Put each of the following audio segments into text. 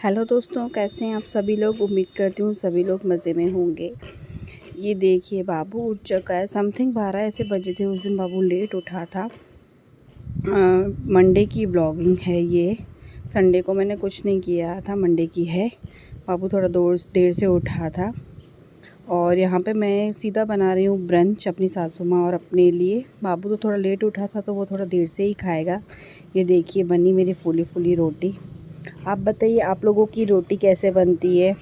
Hello दोस्तों, कैसे हैं आप सभी लोग। उम्मीद करती हूँ सभी लोग मज़े में होंगे। ये देखिए बाबू उठ चुका है। समथिंग 12 ऐसे बजे थे। उस दिन बाबू लेट उठा था। मंडे की ब्लॉगिंग है ये। संडे को मैंने कुछ नहीं किया था, मंडे की है। बाबू थोड़ा देर से उठा था और यहाँ पे मैं सीधा बना रही हूँ ब्रंच अपनी सासू माँ और अपने लिए। बाबू तो थोड़ा लेट उठा था तो वो थोड़ा देर से ही खाएगा। ये देखिए बनी मेरी फूली फूली रोटी। आप बताइए आप लोगों की रोटी कैसे बनती है।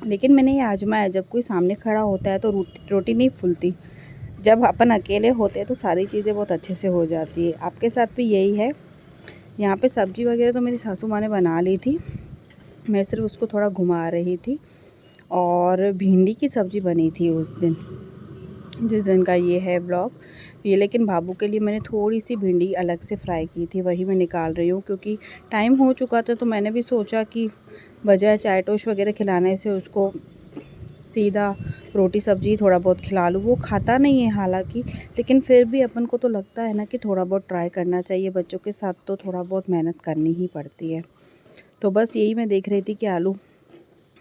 लेकिन मैंने ये आजमाया, जब कोई सामने खड़ा होता है तो रोटी नहीं फूलती। जब अपन अकेले होते हैं तो सारी चीज़ें बहुत अच्छे से हो जाती है। आपके साथ भी यही है। यहाँ पे सब्ज़ी वगैरह तो मेरी सासू माँ ने बना ली थी, मैं सिर्फ उसको थोड़ा घुमा रही थी। और भिंडी की सब्ज़ी बनी थी उस दिन, जिस दिन का ये है ब्लॉग ये। लेकिन बाबू के लिए मैंने थोड़ी सी भिंडी अलग से फ्राई की थी, वही मैं निकाल रही हूँ क्योंकि टाइम हो चुका था। तो मैंने भी सोचा कि बजाय चाय टोस्ट वगैरह खिलाने से उसको सीधा रोटी सब्ज़ी थोड़ा बहुत खिला लूँ। वो खाता नहीं है हालांकि, लेकिन फिर भी अपन को तो लगता है ना कि थोड़ा बहुत ट्राई करना चाहिए। बच्चों के साथ तो थोड़ा बहुत मेहनत करनी ही पड़ती है। तो बस यही मैं देख रही थी कि आलू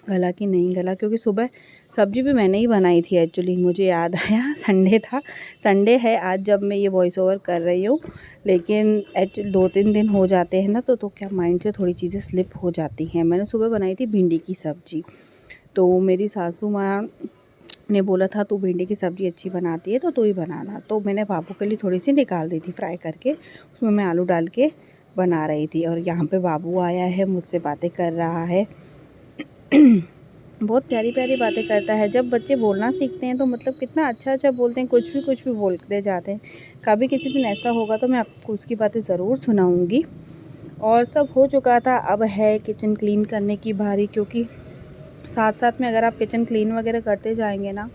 गला कि नहीं गला, क्योंकि सुबह सब्ज़ी भी मैंने ही बनाई थी एक्चुअली। मुझे याद आया संडे था, संडे है आज जब मैं ये वॉइस ओवर कर रही हूँ। लेकिन 2-3 दिन हो जाते हैं ना तो क्या माइंड से थोड़ी चीज़ें स्लिप हो जाती हैं। मैंने सुबह बनाई थी भिंडी की सब्ज़ी। तो मेरी सासू माँ ने बोला था तू भिंडी की सब्ज़ी अच्छी बनाती है तो तू ही बनाना। तो मैंने बाबू के लिए थोड़ी सी निकाल दी थी फ्राई करके, उसमें मैं आलू डाल के बना रही थी। और यहाँ पे बाबू आया है, मुझसे बातें कर रहा है। बहुत प्यारी प्यारी बातें करता है। जब बच्चे बोलना सीखते हैं तो मतलब कितना अच्छा अच्छा बोलते हैं, कुछ भी बोलते जाते हैं। कभी किसी दिन ऐसा होगा तो मैं आपको उसकी बातें ज़रूर सुनाऊंगी। और सब हो चुका था, अब है किचन क्लीन करने की बारी। क्योंकि साथ साथ में अगर आप किचन क्लीन वगैरह करते जाएंगे ना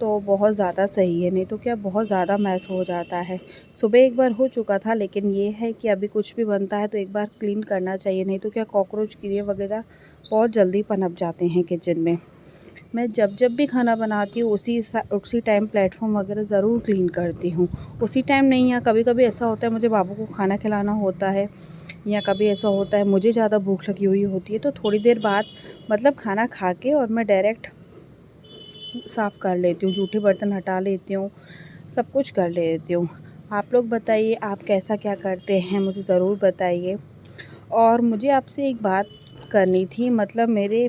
तो बहुत ज़्यादा सही है, नहीं तो क्या बहुत ज़्यादा मैस हो जाता है। सुबह एक बार हो चुका था, लेकिन ये है कि अभी कुछ भी बनता है तो एक बार क्लीन करना चाहिए, नहीं तो क्या कॉकरोच कीड़े वगैरह बहुत जल्दी पनप जाते हैं किचन में। मैं जब भी खाना बनाती हूँ उसी टाइम प्लेटफॉर्म वगैरह ज़रूर क्लीन करती हूँ। उसी टाइम नहीं, या कभी कभी ऐसा होता है मुझे बाबू को खाना खिलाना होता है, या कभी ऐसा होता है मुझे ज़्यादा भूख लगी हुई होती है तो थोड़ी देर बाद मतलब खाना खा के और मैं डायरेक्ट साफ़ कर लेती हूँ, जूठे बर्तन हटा लेती हूँ, सब कुछ कर लेती हूँ। आप लोग बताइए आप कैसा क्या करते हैं, मुझे ज़रूर बताइए। और मुझे आपसे एक बात करनी थी, मतलब मेरे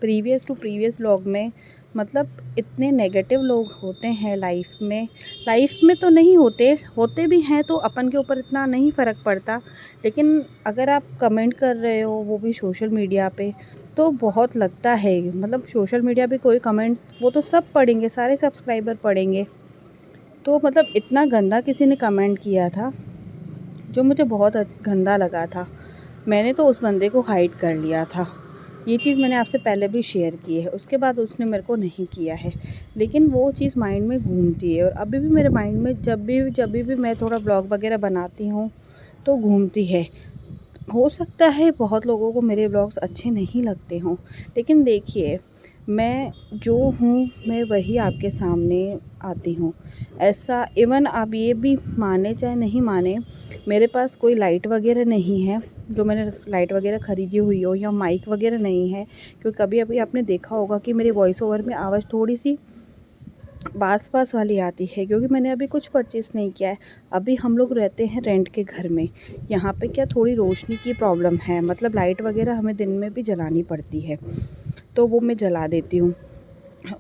प्रीवियस व्लॉग में मतलब इतने नेगेटिव लोग होते हैं लाइफ में तो नहीं होते भी हैं तो अपन के ऊपर इतना नहीं फ़र्क पड़ता। लेकिन अगर आप कमेंट कर रहे हो वो भी सोशल मीडिया पे तो बहुत लगता है, मतलब सोशल मीडिया पे कोई कमेंट वो तो सब पढ़ेंगे, सारे सब्सक्राइबर पढ़ेंगे। तो मतलब इतना गंदा किसी ने कमेंट किया था जो मुझे बहुत गंदा लगा था। मैंने तो उस बंदे को हाइड कर लिया था। ये चीज़ मैंने आपसे पहले भी शेयर की है, उसके बाद उसने मेरे को नहीं किया है। लेकिन वो चीज़ माइंड में घूमती है और अभी भी मेरे माइंड में जब भी मैं थोड़ा ब्लॉग वगैरह बनाती हूँ तो घूमती है। हो सकता है बहुत लोगों को मेरे ब्लॉग्स अच्छे नहीं लगते हों, लेकिन देखिए मैं जो हूँ मैं वही आपके सामने आती हूँ। ऐसा इवन आप ये भी माने चाहे नहीं माने, मेरे पास कोई लाइट वगैरह नहीं है जो मैंने लाइट वगैरह ख़रीदी हुई हो, या माइक वगैरह नहीं है। क्योंकि कभी अभी आपने देखा होगा कि मेरी वॉइस ओवर में आवाज़ थोड़ी सी पास वाली आती है, क्योंकि मैंने अभी कुछ परचेज़ नहीं किया है। अभी हम लोग रहते हैं रेंट के घर में। यहाँ पे क्या थोड़ी रोशनी की प्रॉब्लम है, मतलब लाइट वगैरह हमें दिन में भी जलानी पड़ती है तो वो मैं जला देती हूँ।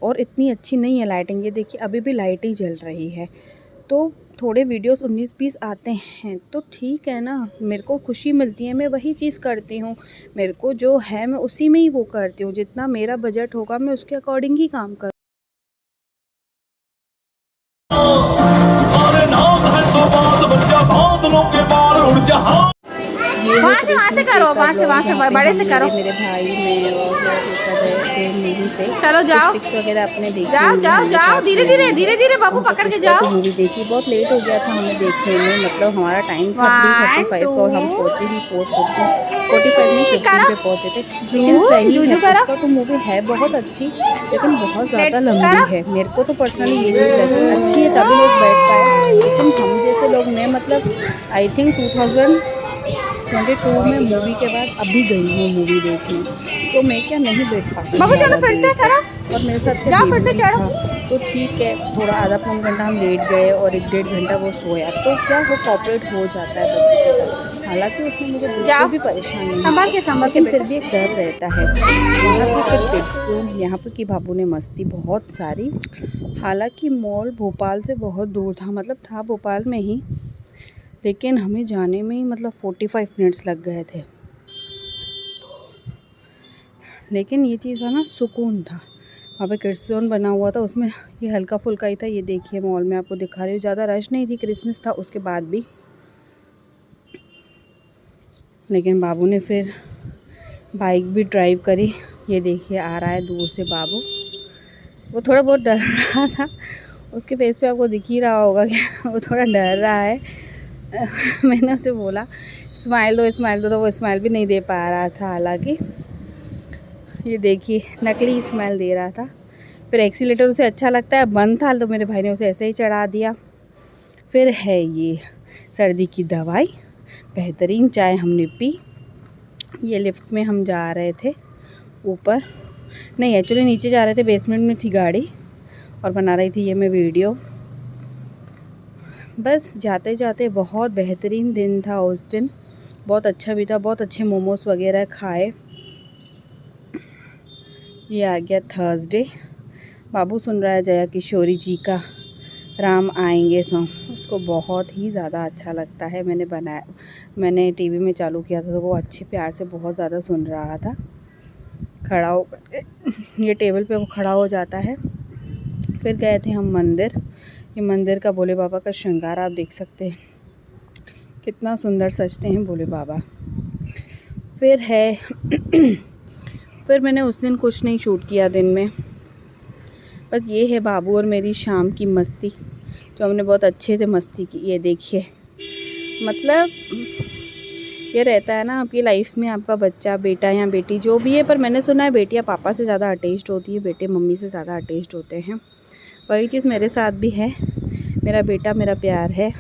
और इतनी अच्छी नहीं है लाइटिंग, ये देखिए अभी भी लाइट ही जल रही है। तो थोड़े वीडियोस 19-20 आते हैं तो ठीक है ना, मेरे को खुशी मिलती है, मैं वही चीज़ करती हूँ। मेरे को जो है मैं उसी में ही वो करती हूँ, जितना मेरा बजट होगा मैं उसके अकॉर्डिंग ही काम कर। वहाँ से करो, वहाँ से बड़े से करो। मेरे भाई में और मूवी से चलो जाओ, पिक्स वगैरह अपने देखी, जाओ धीरे धीरे बाबू पकड़ के जाओ। मूवी देखी, बहुत लेट हो गया था हमें देखने में, मतलब हमारा टाइम था 3:35 और हम पहुँचे ही 45 नहीं 15 पे पहुँचे थे। लेकिन सही है उसका तो मूवी है बहुत अच्छी, लेकिन बहुत ज़्यादा लंबी है। मेरे को तो पर्सनली ये चीज़ लगी अच्छी है तभी लोग बैठ पाए, लेकिन हम जैसे लोग मैं मतलब आई थिंक 22 में मूवी के बाद अभी गई हूँ मूवी देखने, तो मैं क्या नहीं बैठ पाती। बाबू चलो फिर से करो, और मेरे साथ जाओ फिर से चढ़ो। तो ठीक है, थोड़ा आधा पौन घंटा हम लेट गए और 1-1.5 घंटा वो सोया, तो क्या वो कॉपरेट हो जाता है बच्चे के साथ। हालांकि उसमें मुझे बिल्कुल भी परेशानी नहीं, संभाल के लेकिन फिर भी एक डर रहता है। यहाँ पर फिर किड्स जोन, यहाँ पर की बाबू ने मस्ती बहुत सारी। हालांकि मॉल भोपाल से बहुत दूर था, मतलब था भोपाल में ही, लेकिन हमें जाने में ही मतलब 45 मिनट्स लग गए थे। लेकिन ये चीज़ था ना, सुकून था। वहाँ पे किड्स जोन बना हुआ था, उसमें ये हल्का फुल्का ही था। ये देखिए मॉल में आपको दिखा रही हूँ, ज़्यादा रश नहीं थी, क्रिसमस था उसके बाद भी। लेकिन बाबू ने फिर बाइक भी ड्राइव करी। ये देखिए आ रहा है दूर से बाबू, वो थोड़ा बहुत डर रहा था, उसके फेस पे आपको दिख ही रहा होगा कि वो थोड़ा डर रहा है। मैंने उसे बोला स्माइल दो, तो वो स्माइल भी नहीं दे पा रहा था। हालांकि ये देखिए नकली स्माइल दे रहा था। फिर एक्सीलेटर उसे अच्छा लगता है, बंद था तो मेरे भाई ने उसे ऐसे ही चढ़ा दिया। फिर है ये सर्दी की दवाई, बेहतरीन चाय हमने पी। ये लिफ्ट में हम जा रहे थे ऊपर, नहीं एक्चुअली नीचे जा रहे थे, बेसमेंट में थी गाड़ी और बना रही थी ये मैं वीडियो। बस जाते जाते बहुत बेहतरीन दिन था उस दिन, बहुत अच्छा भी था, बहुत अच्छे मोमोज वगैरह खाए। ये आ गया थर्सडे। बाबू सुन रहा है जया किशोरी जी का राम आएंगे सॉन्ग, उसको बहुत ही ज़्यादा अच्छा लगता है। मैंने टीवी में चालू किया था तो वो अच्छे प्यार से बहुत ज़्यादा सुन रहा था। खड़ा होकर ये टेबल पे वो खड़ा हो जाता है। फिर गए थे हम मंदिर। ये मंदिर का भोले बाबा का श्रृंगार आप देख सकते हैं, कितना सुंदर सजते हैं भोले बाबा। फिर है फिर मैंने उस दिन कुछ नहीं शूट किया दिन में, बस ये है बाबू और मेरी शाम की मस्ती, जो हमने बहुत अच्छे से मस्ती की। ये देखिए, मतलब ये रहता है ना आपकी लाइफ में, आपका बच्चा, बेटा या बेटी जो भी है, पर मैंने सुना है बेटियाँ पापा से ज़्यादा अटैच्ड होती है, बेटे मम्मी से ज़्यादा अटैच्ड होते हैं। वही चीज़ मेरे साथ भी है, मेरा बेटा मेरा प्यार है।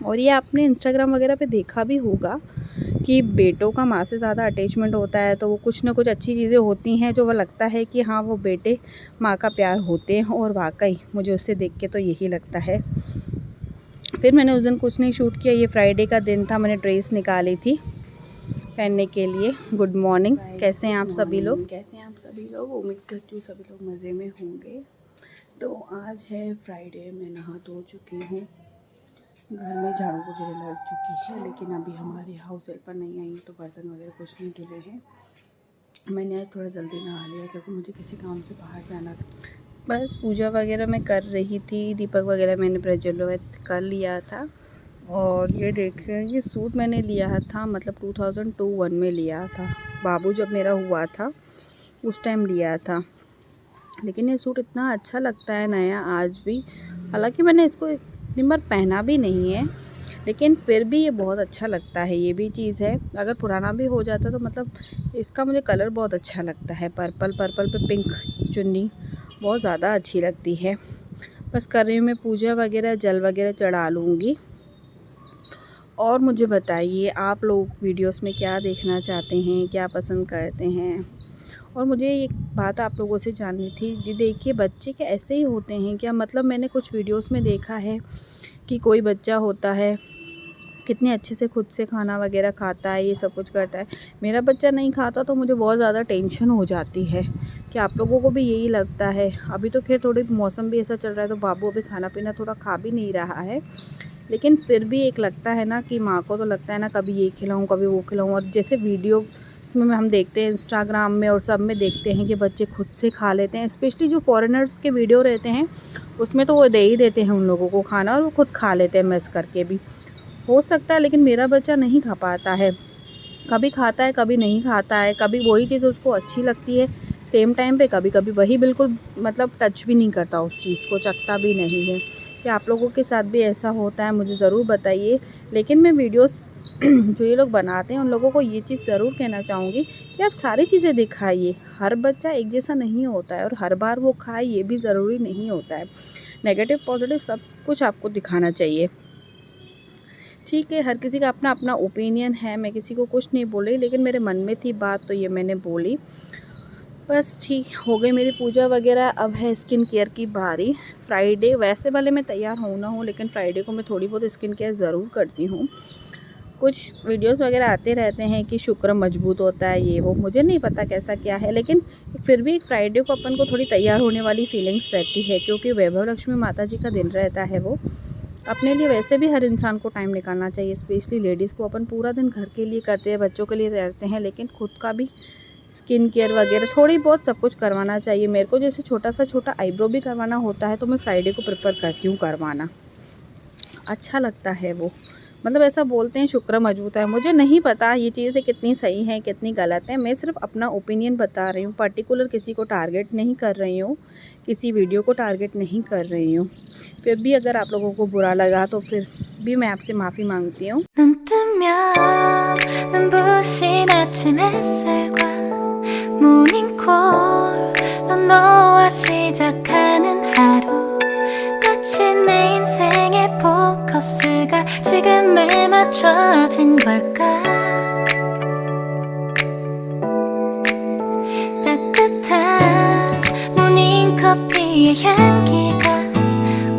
और ये आपने इंस्टाग्राम वगैरह पे देखा भी होगा कि बेटों का माँ से ज़्यादा अटैचमेंट होता है, तो वो कुछ ना कुछ अच्छी चीज़ें होती हैं जो वो लगता है कि हाँ वो बेटे माँ का प्यार होते हैं, और वाकई मुझे उससे देख के तो यही लगता है। फिर मैंने उस दिन कुछ नहीं शूट किया। ये फ्राइडे का दिन था, मैंने ड्रेस निकाली थी पहनने के लिए। गुड मॉर्निंग, कैसे हैं आप सभी लोग? उम्मीद करती हूँ सभी लोग मज़े में होंगे। तो आज है फ्राइडे, मैं नहा धो चुकी हूँ, घर में झाड़ू वगैरह लग चुकी है, लेकिन अभी हमारी हाउस हेल्पर नहीं आई तो बर्तन वगैरह कुछ नहीं धुले हैं। मैंने आज थोड़ा जल्दी नहा लिया क्योंकि मुझे किसी काम से बाहर जाना था। बस पूजा वगैरह मैं कर रही थी, दीपक वगैरह मैंने प्रज्वलित कर लिया था। और ये देखिए, ये सूट मैंने लिया था, मतलब 2021 में लिया था, बाबू जब मेरा हुआ था उस टाइम लिया था। लेकिन ये सूट इतना अच्छा लगता है नया आज भी, हालांकि मैंने इसको दिन भर पहना भी नहीं है, लेकिन फिर भी ये बहुत अच्छा लगता है। ये भी चीज़ है, अगर पुराना भी हो जाता तो मतलब इसका मुझे कलर बहुत अच्छा लगता है। पर्पल पे पिंक चुन्नी बहुत ज़्यादा अच्छी लगती है। बस कर रही हूँ मैं पूजा वगैरह, जल वगैरह चढ़ा लूँगी। और मुझे बताइए आप लोग वीडियोस में क्या देखना चाहते हैं, क्या पसंद करते हैं। और मुझे एक बात आप लोगों से जाननी थी, जी देखिए बच्चे क्या ऐसे ही होते हैं क्या? मतलब मैंने कुछ वीडियोस में देखा है कि कोई बच्चा होता है कितने अच्छे से खुद से खाना वगैरह खाता है, ये सब कुछ करता है। मेरा बच्चा नहीं खाता तो मुझे बहुत ज़्यादा टेंशन हो जाती है कि आप लोगों को भी यही लगता है। अभी तो खैर थोड़ी मौसम भी ऐसा चल रहा है तो बाबू अभी खाना पीना थोड़ा खा भी नहीं रहा है, लेकिन फिर भी एक लगता है ना कि माँ को तो लगता है ना कभी ये खिलाऊँ कभी वो खिलाऊँ। और जैसे वीडियो इसमें हम देखते हैं इंस्टाग्राम में और सब में देखते हैं कि बच्चे खुद से खा लेते हैं, स्पेशली जो फॉरेनर्स के वीडियो रहते हैं उसमें तो वो दे ही देते हैं उन लोगों को खाना और वो खुद खा लेते हैं मिस करके भी, हो सकता है। लेकिन मेरा बच्चा नहीं खा पाता है, कभी खाता है कभी नहीं खाता है, कभी वही चीज़ उसको अच्छी लगती है सेम टाइम पे, कभी कभी वही बिल्कुल मतलब टच भी नहीं करता उस चीज़ को, चखता भी नहीं है। क्या आप लोगों के साथ भी ऐसा होता है मुझे ज़रूर बताइए। लेकिन मैं वीडियोस जो ये लोग बनाते हैं उन लोगों को ये चीज़ ज़रूर कहना चाहूँगी कि आप सारी चीज़ें दिखाइए। हर बच्चा एक जैसा नहीं होता है और हर बार वो खाए ये भी ज़रूरी नहीं होता है। नेगेटिव पॉजिटिव सब कुछ आपको दिखाना चाहिए। ठीक है, हर किसी का अपना अपना ओपिनियन है, मैं किसी को कुछ नहीं बोल रही, लेकिन मेरे मन में थी बात तो ये मैंने बोली। बस ठीक हो गई मेरी पूजा वगैरह, अब है स्किन केयर की बारी। फ्राइडे वैसे वाले मैं तैयार हूँ ना हूँ, लेकिन फ्राइडे को मैं थोड़ी बहुत स्किन केयर ज़रूर करती हूँ। कुछ वीडियोस वगैरह आते रहते हैं कि शुक्र मजबूत होता है, ये वो, मुझे नहीं पता कैसा क्या है, लेकिन फिर भी फ्राइडे को अपन को थोड़ी तैयार होने वाली फीलिंग्स रहती है, क्योंकि वैभव लक्ष्मी माता जी का दिन रहता है। वो अपने लिए वैसे भी हर इंसान को टाइम निकालना चाहिए, स्पेशली लेडीज़ को। अपन पूरा दिन घर के लिए करते हैं, बच्चों के लिए रहते हैं, लेकिन खुद का भी स्किन केयर वगैरह थोड़ी बहुत सब कुछ करवाना चाहिए। मेरे को जैसे छोटा आईब्रो भी करवाना होता है तो मैं फ्राइडे को प्रेफर करती हूँ करवाना, अच्छा लगता है वो। मतलब ऐसा बोलते हैं शुक्र मजबूत है, मुझे नहीं पता ये चीज़ें कितनी सही हैं कितनी गलत हैं। मैं सिर्फ अपना ओपिनियन बता रही हूँ, पर्टिकुलर किसी को टारगेट नहीं कर रही हूँ, किसी वीडियो को टारगेट नहीं कर रही हूँ। फिर भी अगर आप लोगों को बुरा लगा तो फिर भी मैं आपसे माफ़ी मांगती हूँ। 눈 뜨면 눈부신 아침 햇살과 모닝콜로 너와 시작하는 하루, 마치 내 인생의 포커스가 지금에 맞춰진 걸까. 따뜻한 모닝커피의 향기가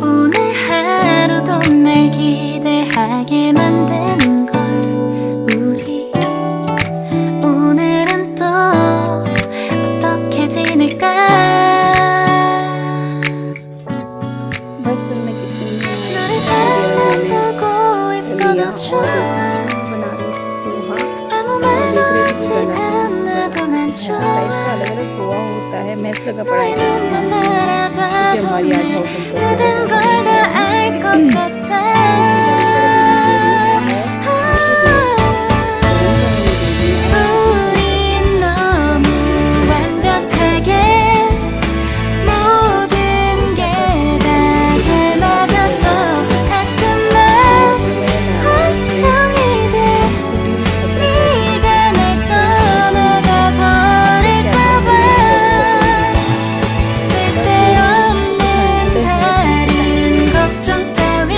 오늘 하루도 날 기대하게 만드는 걸. 우리 오늘은 또 어떻게 지낼까. बस फिर मैं किचन में 너를 आई, 바라보고 있어도 좋아. बना रही पोहा, 아무 말도 하지 않아도 난 टाइप 좋아. का अलग अलग पोहा होता है, मैथ लगा पड़ा 너의 है 눈만 क्योंकि 바라봐도 हमारी आज 내 हाउस 모든 걸 다 알 것 같아. 우린 너무 완벽하게 모든 게 다 잘 맞아서 가끔 난 걱정이 돼. 네가 날 떠나가 버릴까봐. 쓸데없는 다른 걱정 따위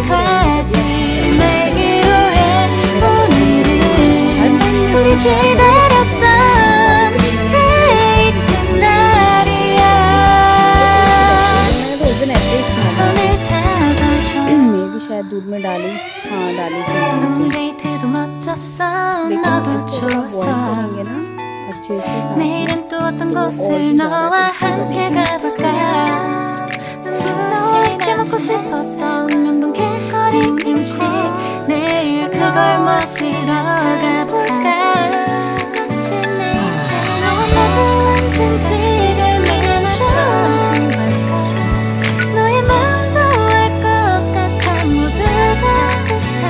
생각하지 말기로 해. 오늘은 우리 기다렸던 데이트 날이야. मैंने तो उस दिन ऐसे ही खाया, 손을 잡아줘. मैं भी शायद दूध में डाली, हाँ डाली थी। 오늘 데이트도 멋졌어. लेकिन 너도 इसको थोड़ा बॉईल 좋았어. करेंगे ना अच्छे से साथ में। 내일은 또 어떤 곳을 너와 함께 가볼까. 너와 함께 먹고 싶었던 운명동 길거리 음식, 내일 그걸 마시러 가볼까. 마치 내 인생 너와 빠진 것은 지금이나 맞춰진 걸까. 너의 마음도 알 것 같아. 모두 다 같아.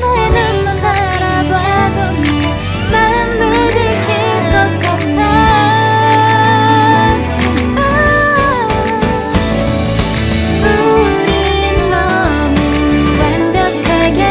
너의 눈만 바라봐도 내 마음을 들킬 것 같아. 우린 너무 완벽하게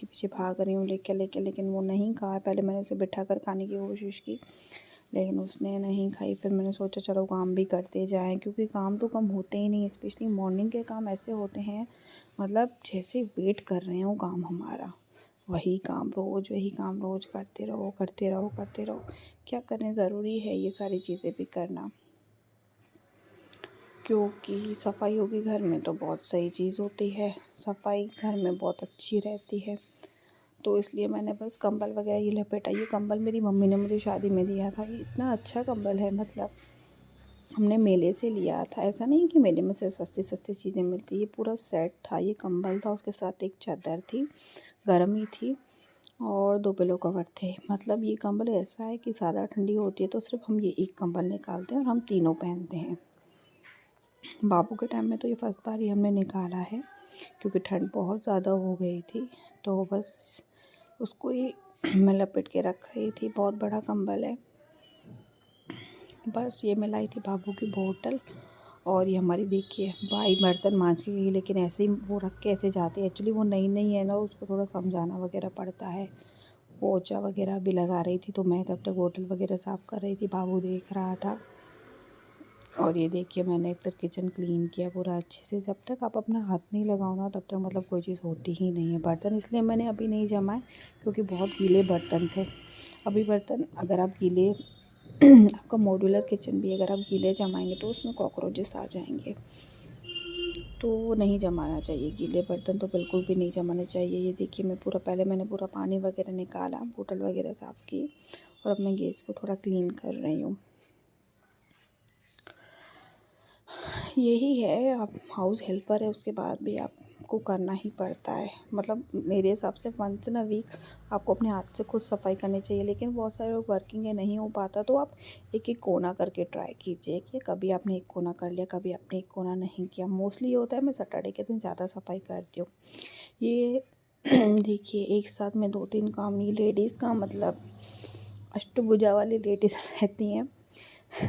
पीछे पीछे भाग रही हूँ लेके लेके, लेकिन वो नहीं खा। पहले मैंने उसे बिठा कर खाने की कोशिश की लेकिन उसने नहीं खाई। फिर मैंने सोचा चलो काम भी करते जाएं, क्योंकि काम तो कम होते ही नहीं, स्पेशली मॉर्निंग के काम ऐसे होते हैं मतलब जैसे वेट कर रहे हो काम हमारा। वही काम रोज़, वही काम रोज़ करते रहो करते रहो करते रहो। क्या करें, ज़रूरी है ये सारी चीज़ें भी करना, क्योंकि सफाई होगी घर में तो बहुत सही चीज़ होती है, सफाई घर में बहुत अच्छी रहती है। तो इसलिए मैंने बस कंबल वगैरह ये लपेटा। ये कंबल मेरी मम्मी ने मुझे शादी में दिया था। ये इतना अच्छा कंबल है, मतलब हमने मेले से लिया था। ऐसा नहीं कि मेले में सिर्फ सस्ती सस्ती चीज़ें मिलती, ये पूरा सेट था। ये कंबल था, उसके साथ एक चादर थी, गर्मी थी और 2 पिलो कवर थे। मतलब ये कंबल ऐसा है कि ज़्यादा ठंडी होती है तो सिर्फ हम ये एक कंबल निकालते हैं और हम तीनों पहनते हैं। बाबू के टाइम में तो ये फर्स्ट बार ही हमने निकाला है, क्योंकि ठंड बहुत ज़्यादा हो गई थी तो बस उसको ही मैं लपेट के रख रही थी। बहुत बड़ा कंबल है। बस ये मैं लाई थी बाबू की बोतल। और ये हमारी देखिए भाई बर्तन मांज के गई, लेकिन ऐसे ही वो रख के ऐसे जाते हैं। एक्चुअली वो नई नई है ना, उसको थोड़ा समझाना वगैरह पड़ता है। पोछा वगैरह भी लगा रही थी तो मैं तब तक बोतल वगैरह साफ़ कर रही थी, बाबू देख रहा था। और ये देखिए मैंने फिर किचन क्लीन किया पूरा अच्छे से। जब तक आप अपना हाथ नहीं लगाओ ना तब तक मतलब कोई चीज़ होती ही नहीं है। बर्तन इसलिए मैंने अभी नहीं जमाए क्योंकि बहुत गीले बर्तन थे। अभी बर्तन अगर आप गीले आपका मॉड्यूलर किचन भी अगर आप गीले जमाएंगे तो उसमें कॉकरोचेस आ जाएंगे, तो नहीं जमाना चाहिए। गीले बर्तन तो बिल्कुल भी नहीं जमाने चाहिए। ये देखिए मैं मैंने पूरा पानी वगैरह निकाला, बोतल वगैरह साफ़ की और अब मैं गैस को थोड़ा क्लीन कर रही हूँ। यही है, आप हाउस हेल्पर है उसके बाद भी आपको करना ही पड़ता है। मतलब मेरे हिसाब से वंस इन अ वीक आपको अपने हाथ से खुद सफाई करनी चाहिए, लेकिन बहुत सारे लोग वर्किंग है, नहीं हो पाता तो आप एक एक कोना करके ट्राई कीजिए कि कभी आपने एक कोना कर लिया, कभी आपने एक कोना नहीं किया। मोस्टली ये होता है मैं सैटरडे के दिन ज़्यादा सफाई करती हूँ। ये देखिए एक साथ में 2-3 काम नहीं। लेडीज़ का मतलब अष्टभुजा वाली लेडीज़ रहती हैं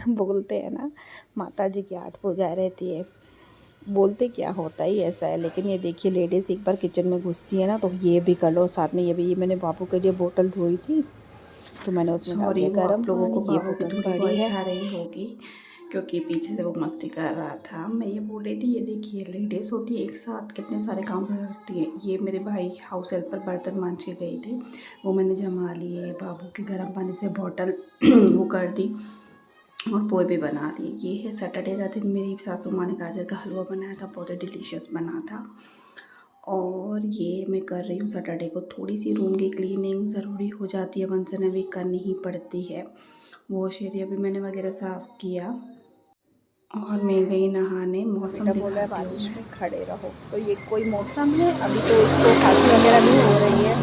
बोलते हैं ना माता जी की 8 भुजाएं रहती है। बोलते क्या होता ही ऐसा है, लेकिन ये देखिए लेडीज़ एक बार किचन में घुसती है ना तो ये भी कर लो साथ में ये भी। ये मैंने बाबू के लिए बोतल धोई थी तो मैंने उसमें डाल दिया गर्म लोगों को बाबू की थोड़ी बड़ी है, आ रही होगी क्योंकि पीछे से वो मस्ती कर रहा था। मैं ये बोल रही थी ये देखिए लेडीज़ होती है एक साथ कितने सारे काम करती है। ये मेरे भाई हाउस हेल्प पर बर्तन मांज के गई थी, वो मैंने जमा लिए। बाबू के गर्म पानी से बॉटल वो कर दी और पोए भी बना दिए। ये है सैटरडे का दिन। मेरी सासू माँ ने गाजर का हलवा बनाया था, बहुत ही डिलीशियस बना था। और ये मैं कर रही हूँ सैटरडे को थोड़ी सी रूम की क्लीनिंग ज़रूरी हो जाती है, वंस इन अ वीक करनी ही पड़ती है। वॉश एरिया भी मैंने वगैरह साफ़ किया और मैं गई नहाने। मौसम बोला है दिखाती हूँ बारिश मैं। में खड़े रहो, तो ये कोई मौसम है? अभी तो इसको खांसी वगैरह भी हो रही है।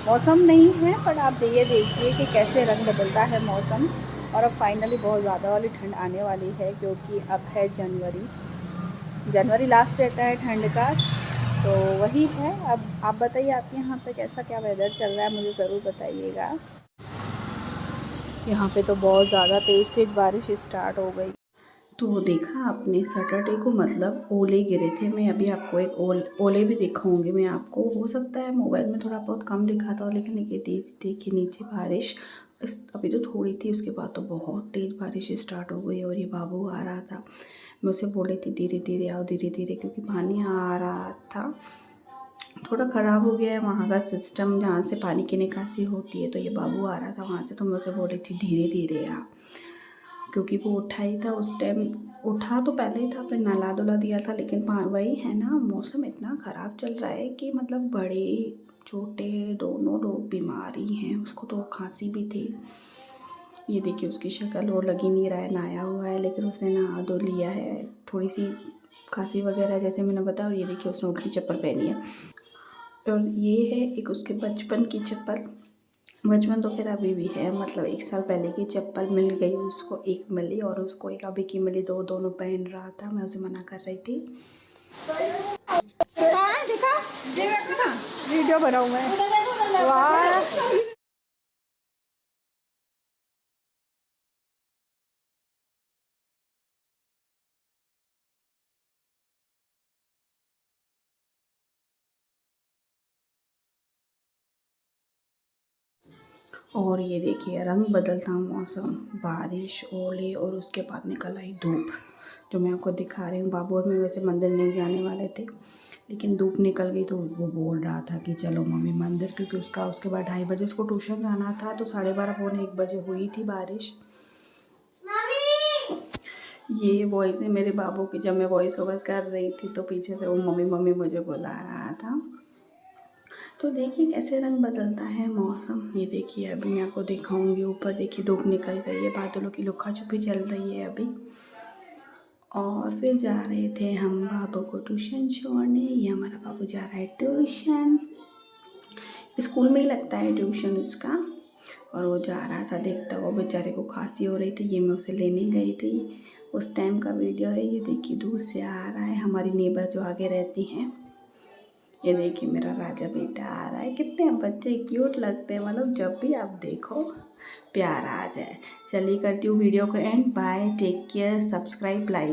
मौसम नहीं है पर आप ये देखिए कि कैसे रंग बदलता है मौसम। और अब फाइनली बहुत ज़्यादा वाली ठंड आने वाली है, क्योंकि अब है जनवरी। जनवरी लास्ट रहता है ठंड का, तो वही है। अब आप बताइए आपके यहाँ पे कैसा क्या वेदर चल रहा है, मुझे ज़रूर बताइएगा। यहाँ पे तो बहुत ज़्यादा तेज़ बारिश स्टार्ट हो गई। तो देखा आपने सैटरडे को मतलब ओले गिरे थे। मैं अभी आपको एक ओले भी दिखाऊंगी मैं आपको। हो सकता है मोबाइल में थोड़ा बहुत कम दिखाता हो, लेकिन ये देखिए नीचे बारिश अभी तो थोड़ी थी, उसके बाद तो बहुत तेज़ बारिश स्टार्ट हो गई। और ये बाबू आ रहा था, मैं उसे बोल रही थी धीरे धीरे आओ धीरे धीरे, क्योंकि पानी आ रहा था। थोड़ा ख़राब हो गया है वहाँ का सिस्टम जहाँ से पानी की निकासी होती है, तो ये बाबू आ रहा था वहाँ से तो मैं उसे बोल रही थी धीरे धीरे आ, क्योंकि वो उठा ही था उस टाइम। उठा तो पहले ही था, फिर नहला धुला दिया था, लेकिन वही है ना मौसम इतना ख़राब चल रहा है कि मतलब बड़े छोटे दोनों लोग बीमार ही हैं। उसको तो खांसी भी थी। ये देखिए उसकी शक्ल वो लग ही नहीं रहा है नहाया हुआ है, लेकिन उसने नहा धो लिया है। थोड़ी सी खांसी वगैरह जैसे मैंने बताया। और ये देखिए उसने उल्टी चप्पल पहनी है। और ये है एक उसके बचपन की चप्पल। बचपन तो खैर अभी भी है, मतलब 1 साल पहले की चप्पल मिल गई उसको, एक मिली और उसको एक अभी की मिली। दोनों पहन रहा था, मैं उसे मना कर रही थी। दिखा वीडियो बनाऊँ मैं? वाह। और ये देखिए रंग बदलता मौसम, बारिश, ओले और उसके बाद निकल आई धूप, जो मैं आपको दिखा रही हूँ। बाबू और मैं वैसे मंदिर नहीं जाने वाले थे, लेकिन धूप निकल गई तो वो बोल रहा था कि चलो मम्मी मंदिर, क्योंकि उसके बाद 2:30 बजे उसको ट्यूशन जाना था। तो 12:30 पौने 1 बजे हुई थी बारिश। ये वॉइस है मेरे बाबू की, जब मैं वॉइस ओवर कर रही थी तो पीछे से वो मम्मी मम्मी मुझे बुला रहा था। तो देखिए कैसे रंग बदलता है मौसम। ये देखिए अभी मैं आपको दिखाऊंगी, ऊपर देखिए धूप निकल गई है, बादलों की लुका छुपी चल रही है अभी। और फिर जा रहे थे हम बाबू को ट्यूशन छोड़ने। ये हमारा बाबू जा रहा है ट्यूशन, स्कूल में ही लगता है ट्यूशन उसका। और वो जा रहा था, देखता वो बेचारे को खांसी हो रही थी, ये मैं उसे लेने गई थी, उस टाइम का वीडियो है। ये देखिए दूर से आ रहा है, हमारी नेबर जो आगे रहती हैं। ये देखिए मेरा राजा बेटा आ रहा है। कितने बच्चे क्यूट लगते हैं, मतलब जब भी आप देखो प्यार आ जाए। चलिए करती हूँ वीडियो को end. Bye, take care, subscribe, like.